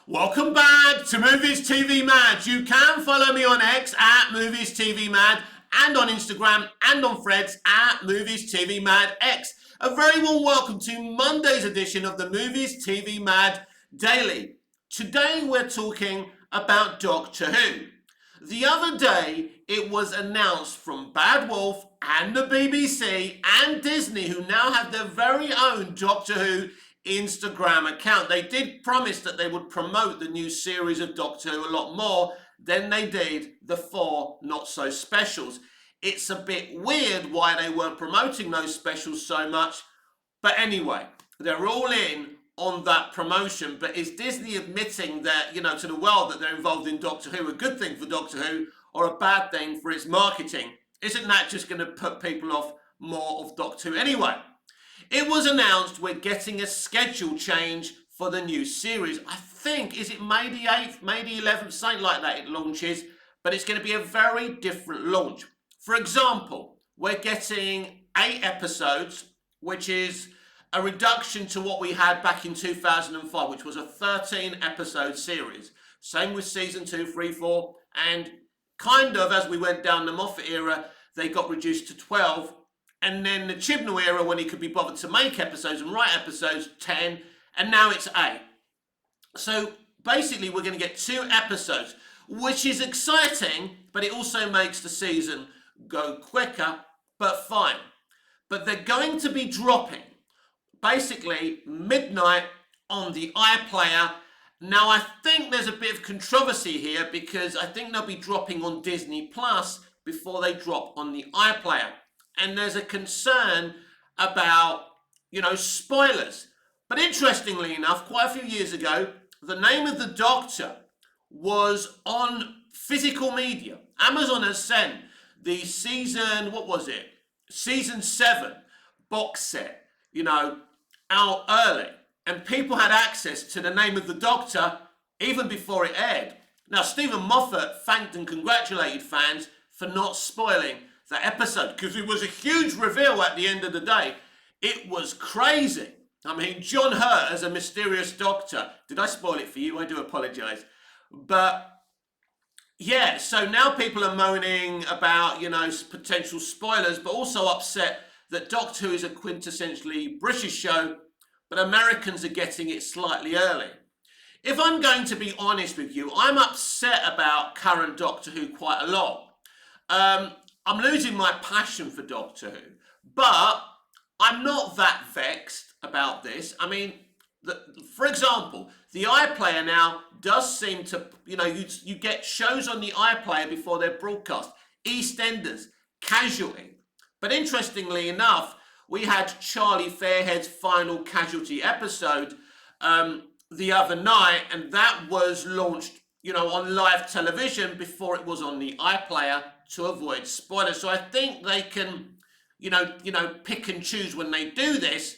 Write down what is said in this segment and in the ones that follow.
Welcome back to Movies TV Mad. You can follow me on X at Movies TV Mad and on Instagram and on Threads at Movies TV Mad X. A very warm welcome to Monday's edition of the Movies TV Mad Daily. Today we're talking about Doctor Who. The other day it was announced from Bad Wolf and the BBC and Disney, who now have their very own Doctor Who Instagram account. They did promise that they would promote the new series of Doctor Who a lot more than they did the 4 not so specials. It's a bit weird why they weren't promoting those specials so much, but anyway, they're all in on that promotion. But is Disney admitting that, to the world, that they're involved in Doctor Who, a good thing for Doctor Who or a bad thing for its marketing? Isn't that just going to put people off more of Doctor Who anyway? It was announced we're getting a schedule change for the new series. I think, is it May the 8th, May the 11th, something like that it launches, but it's going to be a very different launch. For example, we're getting 8 episodes, which is a reduction to what we had back in 2005, which was a 13 episode series. Same with season 2, 3, 4, and kind of as we went down the Moffat era, they got reduced to 12. And then the Chibnall era, when he could be bothered to make episodes and write episodes, 10, and now it's 8. So basically we're going to get 2 episodes, which is exciting, but it also makes the season go quicker, but fine. But they're going to be dropping basically midnight on the iPlayer. Now I think there's a bit of controversy here because I think they'll be dropping on Disney Plus before they drop on the iPlayer. And there's a concern about, spoilers. But interestingly enough, quite a few years ago, the name of the Doctor was on physical media. Amazon has sent the season 7 box set, out early. And people had access to the name of the Doctor even before it aired. Now, Stephen Moffat thanked and congratulated fans for not spoiling that episode, because it was a huge reveal at the end of the day. It was crazy. I mean, John Hurt as a mysterious Doctor. Did I spoil it for you? I do apologise. But yeah, so now people are moaning about, potential spoilers, but also upset that Doctor Who is a quintessentially British show, but Americans are getting it slightly early. If I'm going to be honest with you, I'm upset about current Doctor Who quite a lot. I'm losing my passion for Doctor Who, but I'm not that vexed about this. I mean, for example, the iPlayer now does seem to, you get shows on the iPlayer before they're broadcast. EastEnders, Casualty. But interestingly enough, we had Charlie Fairhead's final Casualty episode the other night, and that was launched, on live television before it was on the iPlayer to avoid spoilers. So I think they can, pick and choose when they do this.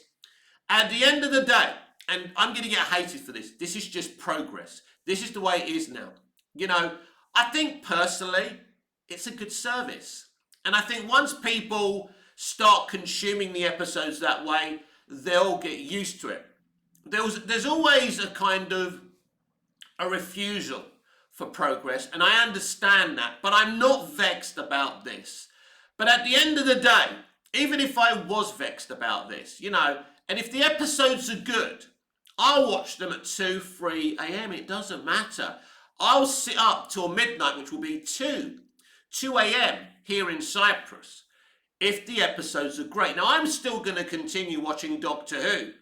At the end of the day, and I'm going to get hated for this, this is just progress. This is the way it is now. I think personally, it's a good service. And I think once people start consuming the episodes that way, they'll get used to it. There's always a kind of a refusal for progress, and I understand that, but I'm not vexed about this. But at the end of the day, even if I was vexed about this, and if the episodes are good, I'll watch them at 2, 3 a.m. It doesn't matter. I'll sit up till midnight, which will be 2 a.m. here in Cyprus, if the episodes are great. Now, I'm still going to continue watching Doctor Who,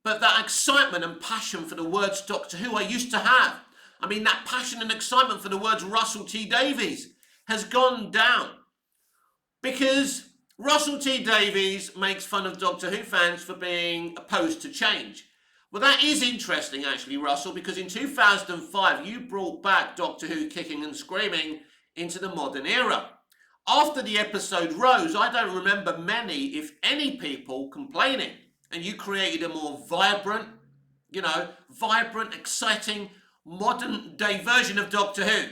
but that excitement and passion for the words Doctor Who I used to have, I mean, that passion and excitement for the words Russell T Davies has gone down. Because Russell T Davies makes fun of Doctor Who fans for being opposed to change. Well, that is interesting, actually, Russell, because in 2005, you brought back Doctor Who kicking and screaming into the modern era. After the episode Rose, I don't remember many, if any, people complaining. And you created a more vibrant, exciting, modern day version of Doctor Who,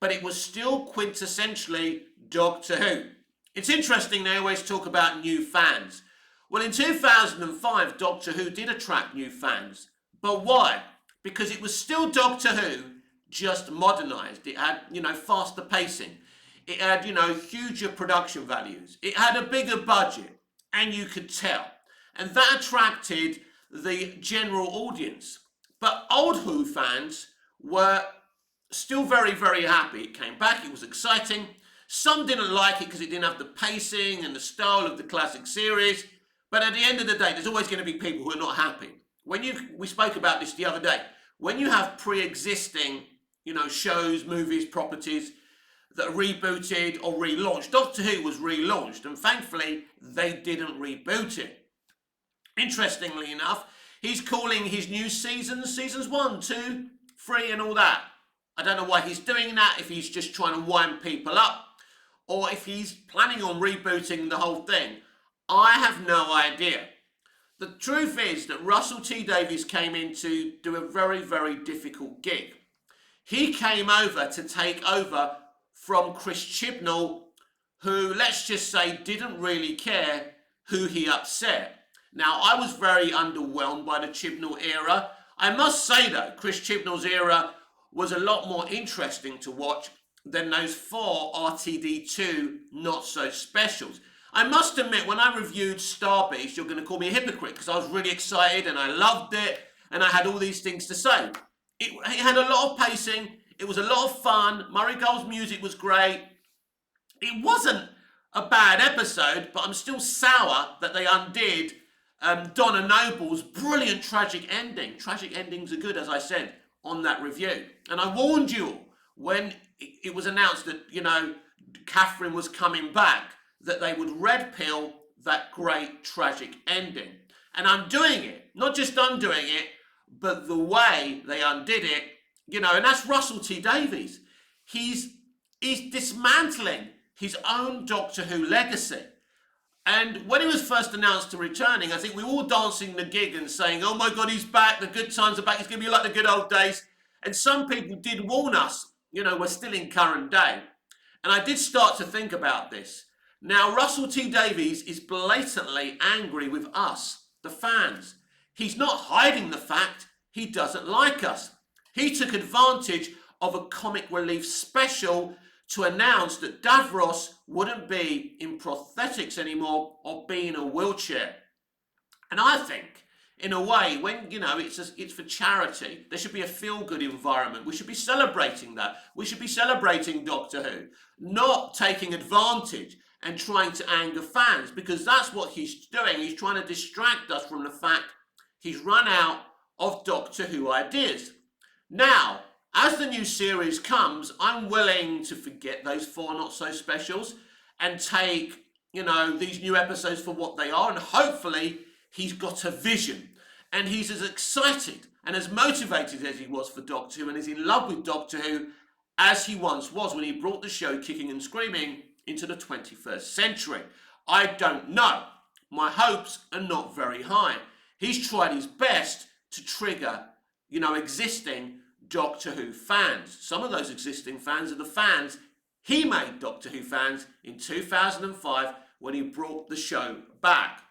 but it was still quintessentially Doctor Who. It's interesting they always talk about new fans. Well, in 2005, Doctor Who did attract new fans. But why? because it was still Doctor Who, just modernised. It had, faster pacing. It had, huger production values. It had a bigger budget, and you could tell. And that attracted the general audience. But old Who fans were still very, very happy. It came back, it was exciting. Some didn't like it because it didn't have the pacing and the style of the classic series. But at the end of the day, there's always going to be people who are not happy. We spoke about this the other day. When you have pre-existing, shows, movies, properties that are rebooted or relaunched. Doctor Who was relaunched, and thankfully they didn't reboot it. Interestingly enough, he's calling his new seasons 1, 2, 3 and all that. I don't know why he's doing that, if he's just trying to wind people up, or if he's planning on rebooting the whole thing. I have no idea. The truth is that Russell T Davies came in to do a very, very difficult gig. He came over to take over from Chris Chibnall, who, let's just say, didn't really care who he upset. Now, I was very underwhelmed by the Chibnall era. I must say, though, Chris Chibnall's era was a lot more interesting to watch than those 4 RTD2 not-so-specials. I must admit, when I reviewed Star Beast, you're going to call me a hypocrite because I was really excited and I loved it and I had all these things to say. It had a lot of pacing. It was a lot of fun. Murray Gold's music was great. It wasn't a bad episode, but I'm still sour that they undid Donna Noble's brilliant tragic ending. Tragic endings are good, as I said on that review. And I warned you all when it was announced that, Catherine was coming back, that they would red pill that great tragic ending. And I'm doing it, not just undoing it, but the way they undid it, and that's Russell T Davies. He's dismantling his own Doctor Who legacy. And when he was first announced to returning, I think we were all dancing the gig and saying, oh my God, he's back, the good times are back, he's going to be like the good old days. And some people did warn us, we're still in current day. And I did start to think about this. Now, Russell T Davies is blatantly angry with us, the fans. He's not hiding the fact he doesn't like us. He took advantage of a comic relief special to announce that Davros wouldn't be in prosthetics anymore or be in a wheelchair. And I think, in a way, when, it's for charity, there should be a feel-good environment. We should be celebrating that. We should be celebrating Doctor Who, not taking advantage and trying to anger fans, because that's what he's doing. He's trying to distract us from the fact he's run out of Doctor Who ideas. Now, as the new series comes, I'm willing to forget those 4 not-so-specials and take, these new episodes for what they are, and hopefully he's got a vision and he's as excited and as motivated as he was for Doctor Who and is in love with Doctor Who as he once was when he brought the show kicking and screaming into the 21st century. I don't know. My hopes are not very high. He's tried his best to trigger, existing Doctor Who fans. Some of those existing fans are the fans he made Doctor Who fans in 2005 when he brought the show back.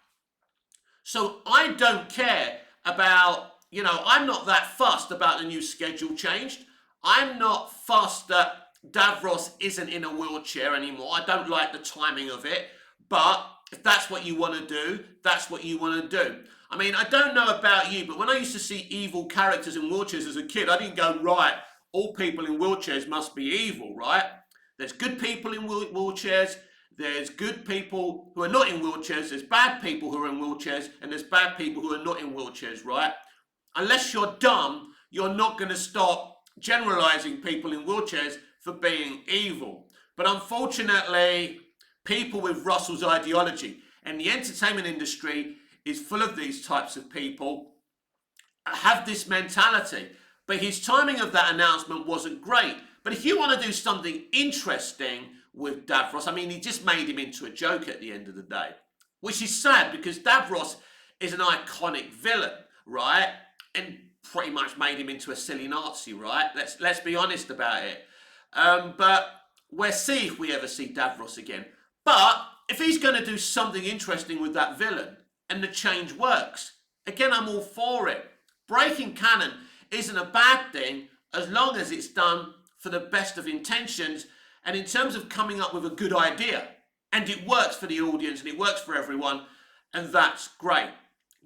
So I don't care about, I'm not that fussed about the new schedule changed. I'm not fussed that Davros isn't in a wheelchair anymore. I don't like the timing of it, but if that's what you want to do, that's what you want to do. I mean, I don't know about you, but when I used to see evil characters in wheelchairs as a kid, I didn't go, right, all people in wheelchairs must be evil, right? There's good people in wheelchairs, there's good people who are not in wheelchairs, there's bad people who are in wheelchairs, and there's bad people who are not in wheelchairs, right? Unless you're dumb, you're not going to stop generalizing people in wheelchairs for being evil. But unfortunately, people with Russell's ideology, and the entertainment industry is full of these types of people, have this mentality. But his timing of that announcement wasn't great. But if you want to do something interesting with Davros, I mean, he just made him into a joke at the end of the day, which is sad because Davros is an iconic villain, right? And pretty much made him into a silly Nazi, right? Let's be honest about it. But we'll see if we ever see Davros again. But if he's going to do something interesting with that villain and the change works, again, I'm all for it. Breaking canon isn't a bad thing as long as it's done for the best of intentions and in terms of coming up with a good idea. And it works for the audience and it works for everyone, and that's great.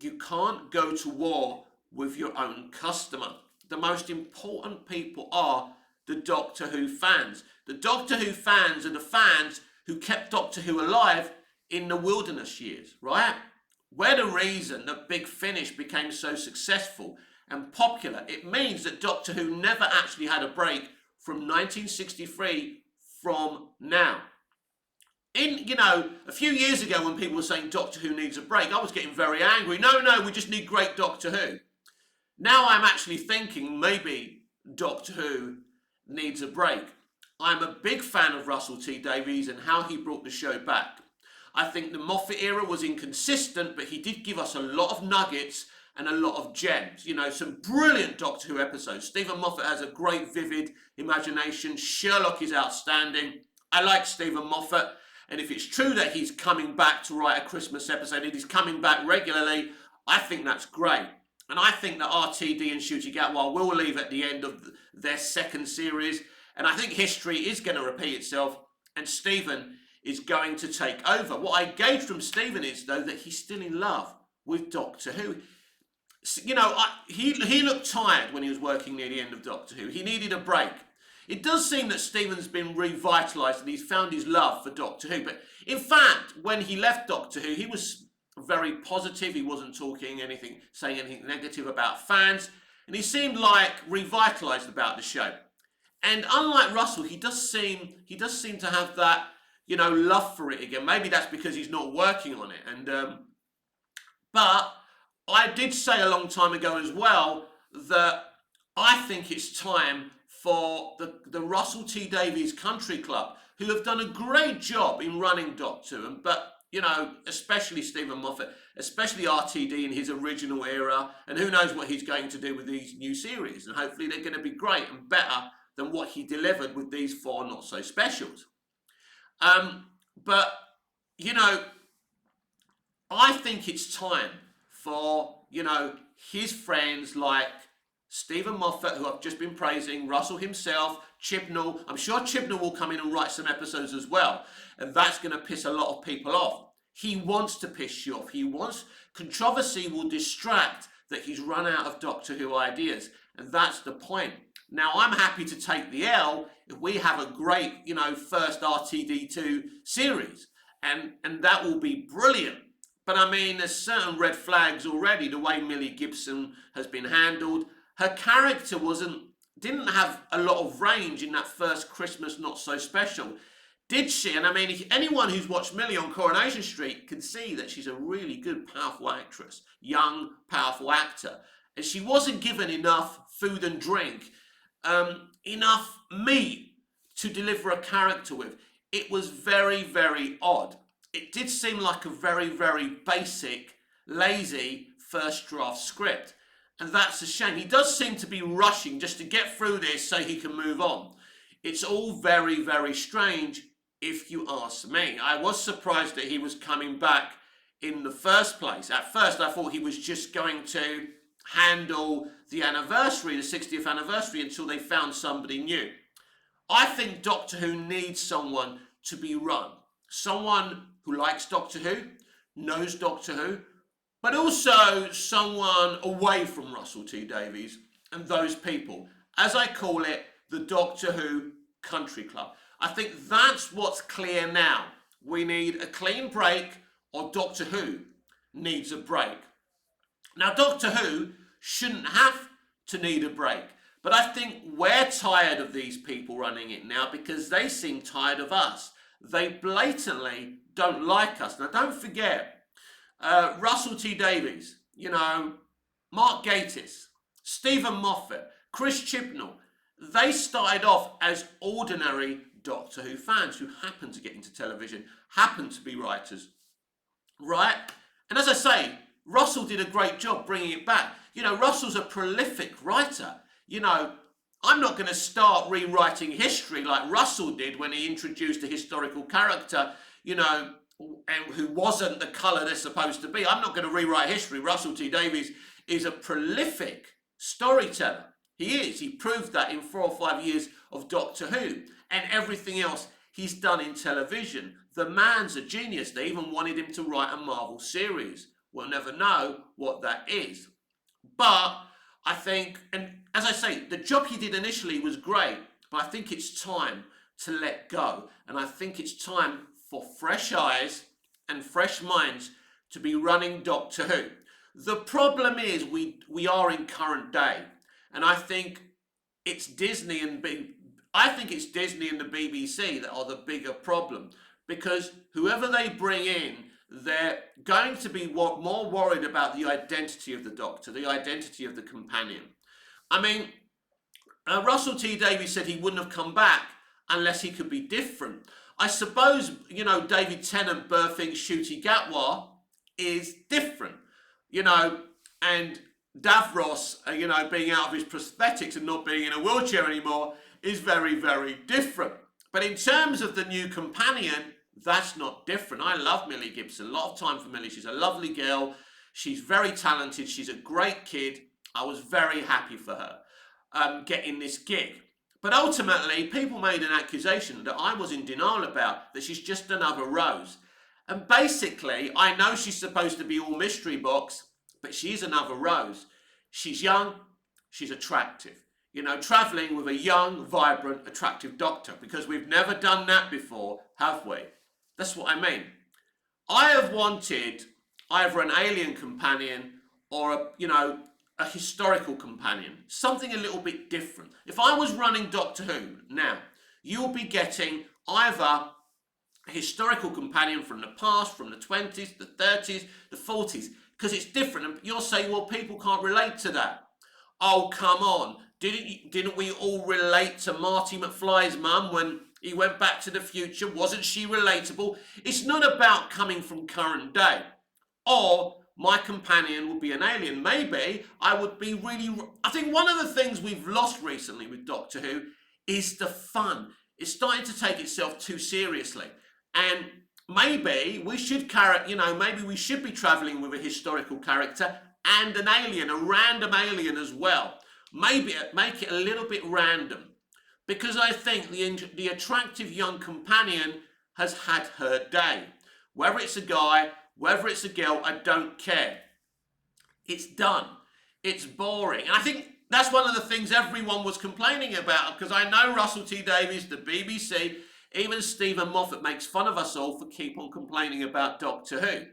You can't go to war with your own customer. The most important people are the Doctor Who fans. The Doctor Who fans are the fans who kept Doctor Who alive in the wilderness years, right? We're the reason that Big Finish became so successful and popular. It means that Doctor Who never actually had a break from 1963 from now. A few years ago when people were saying Doctor Who needs a break, I was getting very angry. No, we just need great Doctor Who. Now I'm actually thinking maybe Doctor Who needs a break. I'm a big fan of Russell T Davies and how he brought the show back. I think the Moffat era was inconsistent, but he did give us a lot of nuggets and a lot of gems. Some brilliant Doctor Who episodes. Stephen Moffat has a great, vivid imagination. Sherlock is outstanding. I like Stephen Moffat. And if it's true that he's coming back to write a Christmas episode and he's coming back regularly, I think that's great. And I think that RTD and Ncuti Gatwa will leave at the end of their second series. And I think history is going to repeat itself. And Stephen is going to take over. What I gauge from Stephen is, though, that he's still in love with Doctor Who. He looked tired when he was working near the end of Doctor Who. He needed a break. It does seem that Stephen's been revitalised and he's found his love for Doctor Who. But in fact, when he left Doctor Who, he was very positive. He wasn't saying anything negative about fans. And he seemed like revitalised about the show. And unlike Russell, he does seem to have that, love for it again. Maybe that's because he's not working on it. But I did say a long time ago as well that I think it's time for the Russell T Davies Country Club, who have done a great job in running Doctor Who, but especially Stephen Moffat, especially RTD in his original era, and who knows what he's going to do with these new series, and hopefully they're going to be great and better than what he delivered with these 4 not so specials. But I think it's time for his friends like Stephen Moffat, who I've just been praising, Russell himself, Chibnall. I'm sure Chibnall will come in and write some episodes as well. And that's going to piss a lot of people off. He wants to piss you off. Controversy will distract that he's run out of Doctor Who ideas. And that's the point. Now, I'm happy to take the L if we have a great, first RTD2 series. And that will be brilliant. But I mean, there's certain red flags already, the way Millie Gibson has been handled. Her character didn't have a lot of range in that first Christmas Not So Special, did she? And I mean, anyone who's watched Millie on Coronation Street can see that she's a really good, powerful actress, young, powerful actor. And she wasn't given enough food and drink, enough meat to deliver a character with. It was very, very odd. It did seem like a very, very basic, lazy first draft script. And that's a shame. He does seem to be rushing just to get through this so he can move on. It's all very, very strange, if you ask me. I was surprised that he was coming back in the first place. At first, I thought he was just going to handle the anniversary, the 60th anniversary, until they found somebody new. I think Doctor Who needs someone to be run. Someone who likes Doctor Who, knows Doctor Who, but also someone away from Russell T Davies and those people. As I call it, the Doctor Who Country Club. I think that's what's clear now. We need a clean break, or Doctor Who needs a break. Now, Doctor Who shouldn't have to need a break, but I think we're tired of these people running it now because they seem tired of us. They blatantly don't like us. Now, don't forget, Russell T Davies, Mark Gatiss, Stephen Moffat, Chris Chibnall, they started off as ordinary Doctor Who fans who happened to get into television, happened to be writers, right? And as I say, Russell did a great job bringing it back. Russell's a prolific writer. I'm not going to start rewriting history like Russell did when he introduced a historical character, and who wasn't the colour they're supposed to be. I'm not going to rewrite history. Russell T Davies is a prolific storyteller. He is. He proved that in 4 or 5 years of Doctor Who and everything else he's done in television. The man's a genius. They even wanted him to write a Marvel series. We'll never know what that is. But I think, and as I say, the job he did initially was great, but I think it's time to let go. And I think it's time for fresh eyes and fresh minds to be running Doctor Who. The problem is we are in current day, and I think it's Disney and the BBC that are the bigger problem, because whoever they bring in, they're going to be more worried about the identity of the Doctor, the identity of the companion. I mean, Russell T Davies said he wouldn't have come back unless he could be different. I suppose, David Tennant birthing Ncuti Gatwa is different, and Davros, being out of his prosthetics and not being in a wheelchair anymore is very, very different. But in terms of the new companion, that's not different. I love Millie Gibson. A lot of time for Millie. She's a lovely girl. She's very talented. She's a great kid. I was very happy for her getting this gig. But ultimately, people made an accusation that I was in denial about, that she's just another Rose. And basically, I know she's supposed to be all mystery box, but she's another Rose. She's young, she's attractive. Travelling with a young, vibrant, attractive Doctor, because we've never done that before, have we? That's what I mean. I have wanted either an alien companion or a historical companion, something a little bit different. If I was running Doctor Who now, you'll be getting either a historical companion from the past, from the 20s, the 30s, the 40s, because it's different. And you'll say, well, people can't relate to that. Oh, come on. Didn't we all relate to Marty McFly's mum when he went back to the future? Wasn't she relatable? It's not about coming from current day. Or my companion would be an alien. Maybe I would be I think one of the things we've lost recently with Doctor Who is the fun. It's starting to take itself too seriously. And maybe we should maybe we should be travelling with a historical character and an alien, a random alien as well. Maybe make it a little bit random, because I think the attractive young companion has had her day. Whether it's a guy, whether it's a girl, I don't care. It's done. It's boring. And I think that's one of the things everyone was complaining about, because I know Russell T Davies, the BBC, even Stephen Moffat makes fun of us all for keep on complaining about Doctor Who.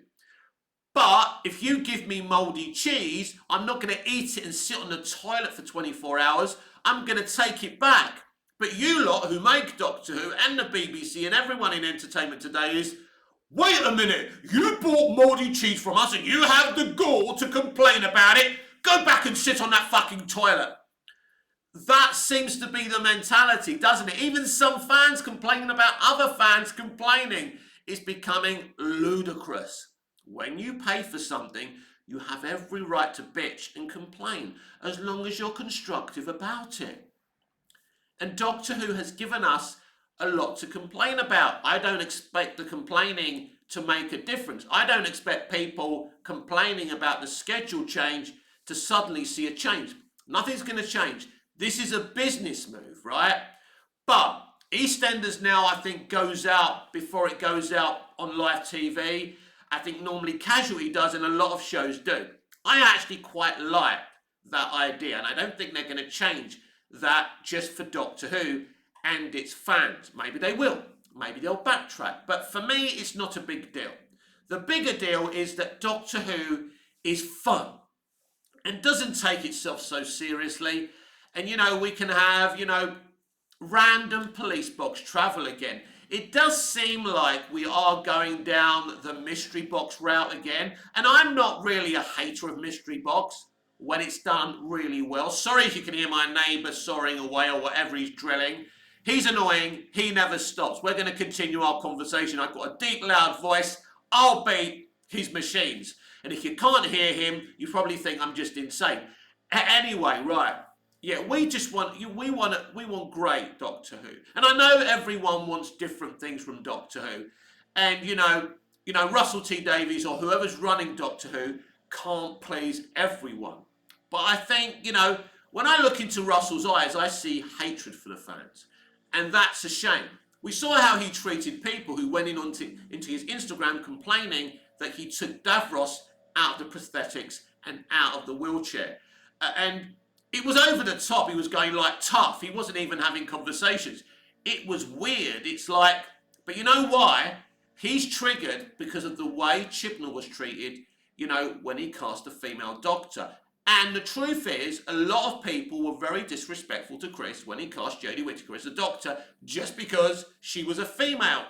But if you give me mouldy cheese, I'm not going to eat it and sit on the toilet for 24 hours. I'm going to take it back. But you lot who make Doctor Who and the BBC and everyone in entertainment today is, wait a minute, you bought mouldy cheese from us and you have the gall to complain about it? Go back and sit on that fucking toilet. That seems to be the mentality, doesn't it? Even some fans complaining about other fans complaining is becoming ludicrous. When you pay for something, you have every right to bitch and complain, as long as you're constructive about it. And Doctor Who has given us a lot to complain about. I don't expect the complaining to make a difference. I don't expect people complaining about the schedule change to suddenly see a change. Nothing's going to change. This is a business move, right? But EastEnders now, I think, goes out before it goes out on live TV. I think normally Casualty does, and a lot of shows do. I actually quite like that idea, and I don't think they're going to change that just for Doctor Who and its fans. Maybe they will. Maybe they'll backtrack. But for me, it's not a big deal. The bigger deal is that Doctor Who is fun and doesn't take itself so seriously. And, we can have, random police box travel again. It does seem like we are going down the mystery box route again. And I'm not really a hater of mystery box when it's done really well. Sorry if you can hear my neighbour soaring away or whatever he's drilling. He's annoying. He never stops. We're going to continue our conversation. I've got a deep, loud voice. I'll beat his machines. And if you can't hear him, you probably think I'm just insane. Anyway, right. Yeah, we want great Doctor Who. And I know everyone wants different things from Doctor Who. And, Russell T Davies or whoever's running Doctor Who can't please everyone. But I think, when I look into Russell's eyes, I see hatred for the fans. And that's a shame. We saw how he treated people who went into his Instagram complaining that he took Davros out of the prosthetics and out of the wheelchair. And it was over the top. He was going like tough. He wasn't even having conversations. It was weird. It's like, but you know why? He's triggered because of the way Chibnall was treated, when he cast a female doctor. And the truth is, a lot of people were very disrespectful to Chris when he cast Jodie Whittaker as a doctor, just because she was a female.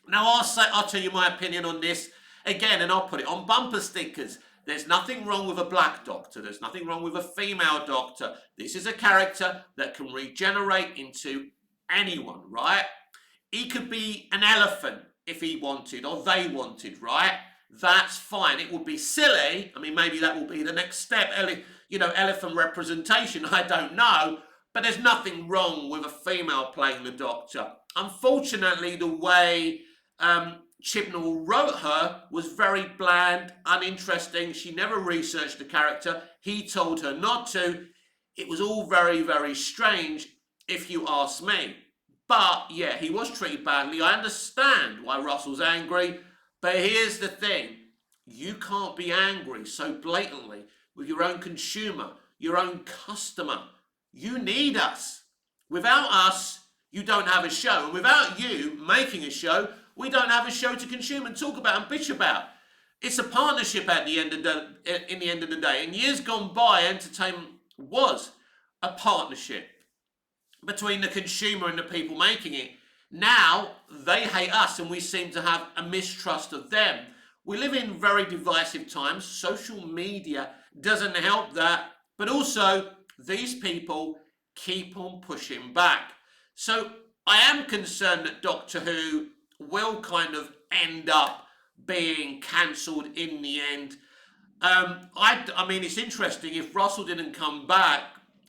Now, I'll tell you my opinion on this again, and I'll put it on bumper stickers. There's nothing wrong with a black doctor. There's nothing wrong with a female doctor. This is a character that can regenerate into anyone, right? He could be an elephant if he wanted, or they wanted, right? That's fine. It would be silly. I mean, maybe that will be the next step. Elephant representation. I don't know. But there's nothing wrong with a female playing the doctor. Unfortunately, the way Chibnall wrote her was very bland, uninteresting. She never researched the character. He told her not to. It was all very, very strange, if you ask me. But, yeah, he was treated badly. I understand why Russell's angry. But here's the thing, you can't be angry so blatantly with your own consumer, your own customer. You need us. Without us, you don't have a show. And without you making a show, we don't have a show to consume and talk about and bitch about. It's a partnership in the end of the day. In years gone by, entertainment was a partnership between the consumer and the people making it. Now, they hate us and we seem to have a mistrust of them. We live in very divisive times. Social media doesn't help that. But also, these people keep on pushing back. So, I am concerned that Doctor Who will kind of end up being cancelled in the end. I mean, it's interesting. If Russell didn't come back,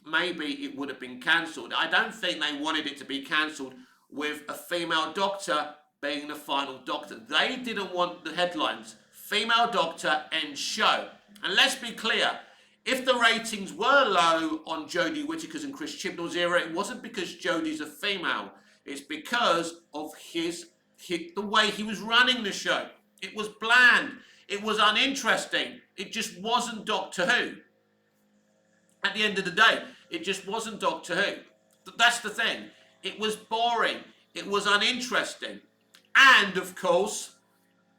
maybe it would have been cancelled. I don't think they wanted it to be cancelled with a female doctor being the final doctor. They didn't want the headlines, female doctor, end show. And let's be clear, if the ratings were low on Jodie Whittaker's and Chris Chibnall's era, it wasn't because Jodie's a female. It's because of the way he was running the show. It was bland. It was uninteresting. It just wasn't Doctor Who. At the end of the day, it just wasn't Doctor Who. That's the thing. It was boring. It was uninteresting. And, of course,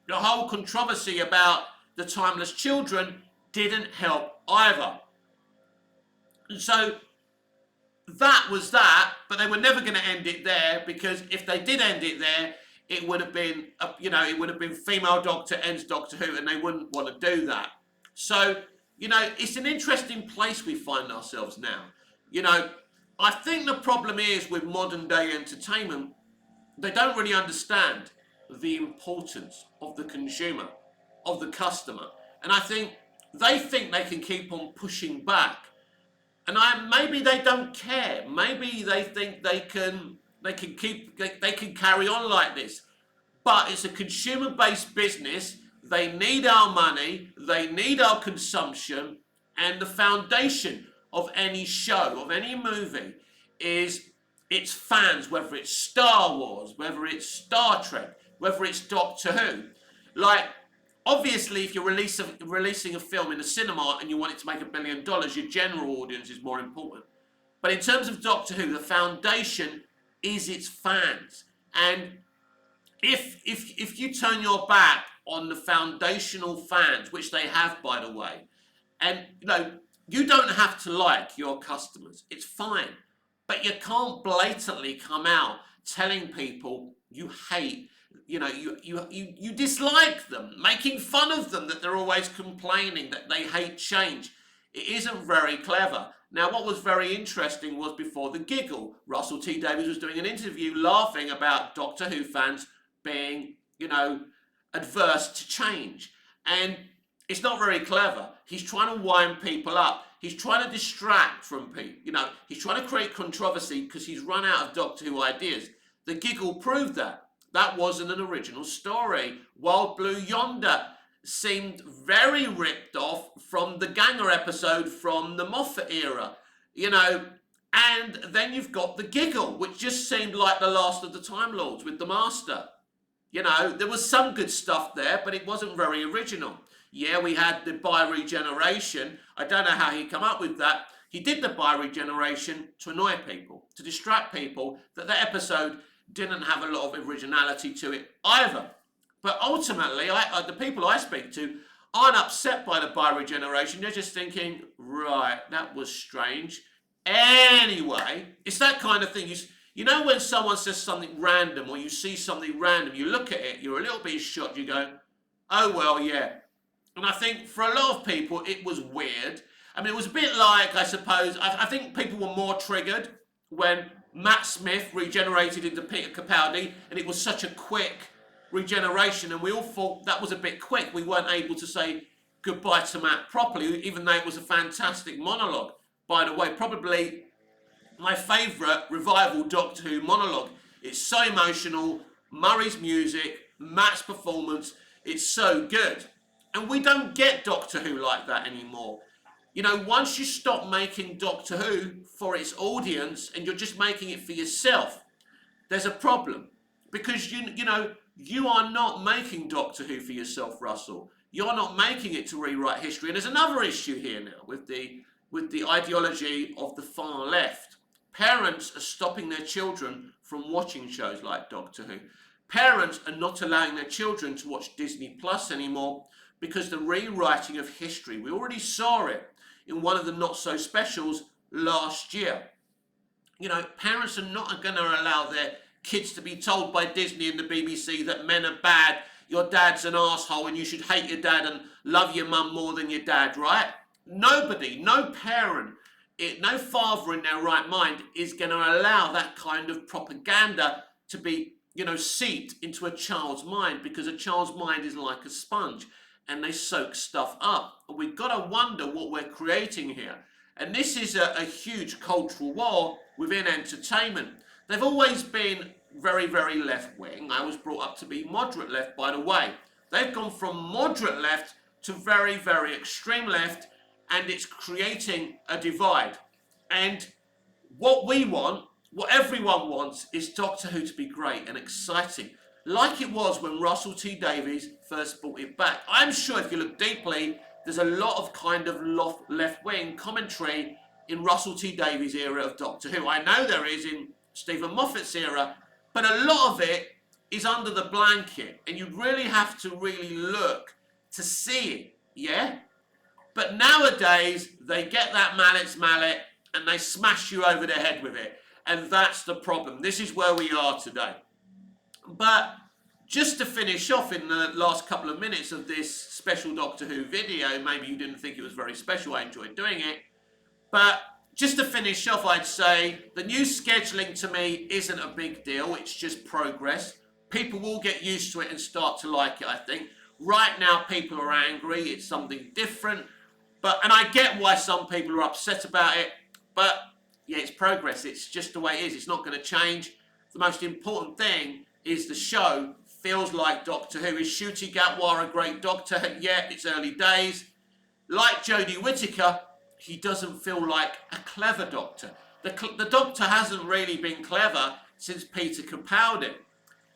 the whole controversy about the Timeless Children didn't help either. And so, that was that, but they were never going to end it there, because if they did end it there, it would have been, female doctor ends Doctor Who, and they wouldn't want to do that. So, it's an interesting place we find ourselves now. I think the problem is with modern day entertainment, they don't really understand the importance of the consumer, of the customer. And I think they can keep on pushing back. And maybe they don't care. Maybe they think they can carry on like this. But it's a consumer-based business. They need our money, they need our consumption, and the foundation of any show, of any movie, is its fans, whether it's Star Wars, whether it's Star Trek, whether it's Doctor Who. Like, obviously, if you're releasing a film in a cinema and you want it to make $1 billion, your general audience is more important. But in terms of Doctor Who, the foundation is its fans. And if you turn your back on the foundational fans, which they have, by the way, and you don't have to like your customers. It's fine. But you can't blatantly come out telling people you hate, you dislike them, making fun of them, that they're always complaining, that they hate change. It isn't very clever. Now, what was very interesting was before the giggle, Russell T Davies was doing an interview laughing about Doctor Who fans being, adverse to change. And it's not very clever. He's trying to wind people up. He's trying to distract from people. He's trying to create controversy because he's run out of Doctor Who ideas. The giggle proved that. That wasn't an original story. Wild Blue Yonder seemed very ripped off from the Ganger episode from the Moffat era, you know. And then you've got the Giggle, which just seemed like the last of the Time Lords with the Master. You know, there was some good stuff there, but it wasn't very original. Yeah, we had the bi-regeneration. I don't know how he come up with that. He did the bi-regeneration to annoy people, to distract people, that the episode didn't have a lot of originality to it either. But ultimately, the people I speak to aren't upset by the bi-regeneration. They're just thinking, right, that was strange. Anyway, it's that kind of thing. You know when someone says something random or you see something random, you look at it, you're a little bit shocked, you go, oh, well, yeah. And I think for a lot of people, it was weird. I mean, it was a bit like, I suppose, I think people were more triggered when Matt Smith regenerated into Peter Capaldi, and it was such a quick regeneration, and we all thought that was a bit quick. We weren't able to say goodbye to Matt properly, even though it was a fantastic monologue. By the way, probably my favourite revival Doctor Who monologue. It's so emotional, Murray's music, Matt's performance, it's so good. And we don't get Doctor Who like that anymore. You know, once you stop making Doctor Who for its audience and you're just making it for yourself, there's a problem. Because, you know, you are not making Doctor Who for yourself, Russell. You're not making it to rewrite history. And there's another issue here now with the ideology of the far left. Parents are stopping their children from watching shows like Doctor Who. Parents are not allowing their children to watch Disney Plus anymore because the rewriting of history, we already saw it in one of the Not So Specials last year. You know, parents are not going to allow their kids to be told by Disney and the BBC that men are bad, your dad's an arsehole and you should hate your dad and love your mum more than your dad, right? Nobody, no parent, no father in their right mind is going to allow that kind of propaganda to be, you know, seeped into a child's mind, because a child's mind is like a sponge and they soak stuff up. And we've got to wonder what we're creating here. And this is a huge cultural war within entertainment. They've always been very, very left-wing. I was brought up to be moderate left, by the way. They've gone from moderate left to very, very extreme left, and it's creating a divide. And what we want, what everyone wants, is Doctor Who to be great and exciting, like it was when Russell T Davies first brought it back. I'm sure if you look deeply, there's a lot of kind of left-wing commentary in Russell T Davies' era of Doctor Who. I know there is in Stephen Moffat's era, but a lot of it is under the blanket, and you really have to really look to see it, yeah? But nowadays, they get that mallet's mallet and they smash you over the head with it. And that's the problem. This is where we are today. But just to finish off in the last couple of minutes of this special Doctor Who video, maybe you didn't think it was very special, I enjoyed doing it. But just to finish off, I'd say the new scheduling to me isn't a big deal. It's just progress. People will get used to it and start to like it, I think. Right now, people are angry. It's something different. And I get why some people are upset about it, but yeah, it's progress. It's just the way it is. It's not going to change. The most important thing is the show feels like Doctor Who. Is Ncuti Gatwa a great doctor? Yeah, it's early days. Like Jodie Whittaker, he doesn't feel like a clever doctor. The doctor hasn't really been clever since Peter Capaldi.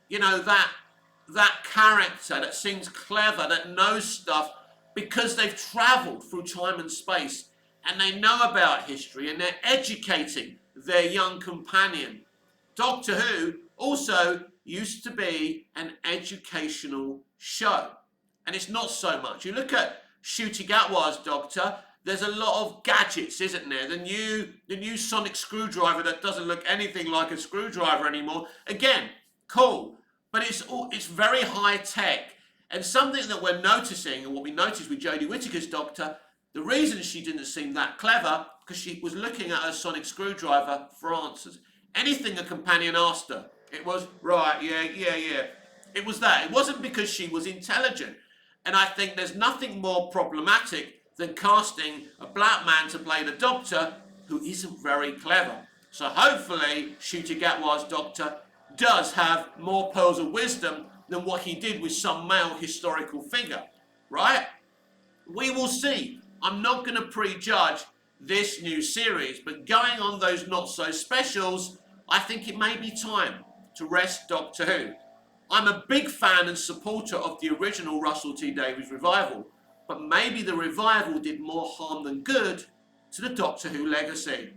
You know, that character that seems clever, that knows stuff, because they've travelled through time and space and they know about history and they're educating their young companion. Doctor Who also used to be an educational show, and it's not so much. You look at Ncuti Gatwa's Doctor, there's a lot of gadgets, isn't there? The new sonic screwdriver that doesn't look anything like a screwdriver anymore. Again, cool, but it's very high tech. And something that we're noticing, and what we noticed with Jodie Whittaker's Doctor, the reason she didn't seem that clever, because she was looking at her sonic screwdriver for answers. Anything a companion asked her, it was, right, yeah. It was that. It wasn't because she was intelligent. And I think there's nothing more problematic than casting a black man to play the Doctor who isn't very clever. So hopefully, Ncuti Gatwa's Doctor does have more pearls of wisdom than what he did with some male historical figure. right? We will see. I'm not going to prejudge this new series, but going on those not so specials, I think it may be time to rest Doctor Who. I'm a big fan and supporter of the original Russell T Davies revival, but maybe the revival did more harm than good to the Doctor Who legacy.